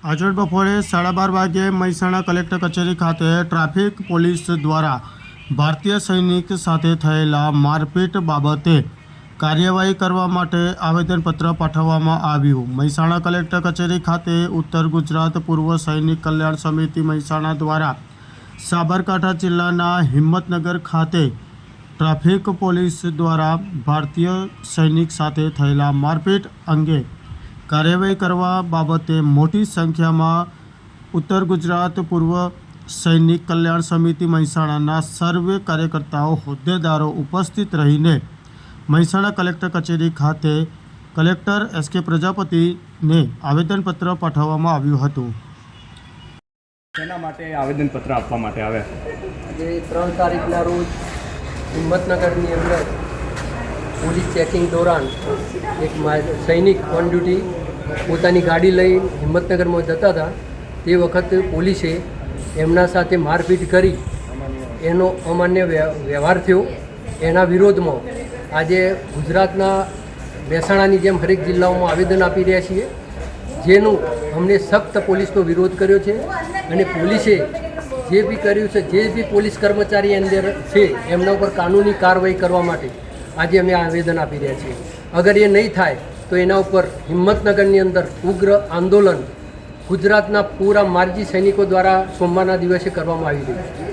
આજરોજ બપોરે 12:30 વાગ્યે મહેસાણા કલેક્ટર કચેરી ખાતે ટ્રાફિક પોલીસ દ્વારા ભારતીય સૈનિક સાથે થયેલા મારપીટ બાબતે કાર્યવાહી કરવા માટે આવેદનપત્ર પાઠવવામાં આવ્યું। મહેસાણા કલેક્ટર કચેરી ખાતે ઉત્તર ગુજરાત પૂર્વ સૈનિક કલ્યાણ સમિતિ મહેસાણા દ્વારા સાબરકાંઠા જિલ્લાના હિંમતનગર ખાતે ટ્રાફિક પોલીસ દ્વારા ભારતીય સૈનિક સાથે થયેલા મારપીટ અંગે કાર્યવાહી કરવા બાબતે મોટી સંખ્યામાં ઉત્તર ગુજરાત પૂર્વ સૈનિક કલ્યાણ સમિતિ મહેસાણાના સર્વે કાર્યકર્તાઓ હોદ્દેદારો ઉપસ્થિત રહીને મહેસાણા કલેક્ટર કચેરી ખાતે કલેક્ટર એસ.કે. પ્રજાપતિને આવેદનપત્ર પાઠવવામાં આવ્યું હતું। તેના માટે આવેદનપત્ર આપવા માટે આવ્યા। આજે 3 તારીખના રોજ હિંમતનગરની અંદર પોલીસ ચેકિંગ દौरान એક સૈનિક ઓન ડ્યુટી પોતાની ગાડી લઈ હિંમતનગરમાં જતા હતા। તે વખતે પોલીસે એમના સાથે મારપીટ કરી એનો અમાન્ય વ્યવહાર થયો। એના વિરોધમાં આજે ગુજરાતના મહેસાણાની જેમ હરેક જિલ્લાઓમાં આવેદન આપી રહ્યા છીએ, જેનું અમને સખ્ત પોલીસનો વિરોધ કર્યો છે અને પોલીસે જે બી કર્યું છે, જે બી પોલીસ કર્મચારી અંદર છે એમના ઉપર કાનૂની કાર્યવાહી કરવા માટે આજે અમે આવેદન આપી રહ્યા છીએ। અગર એ નહીં થાય તો એના ઉપર હિંમતનગરની અંદર ઉગ્ર આંદોલન ગુજરાતના પૂરા મારજી સૈનિકો દ્વારા સોમવારના દિવસે કરવામાં આવી રહ્યું છે।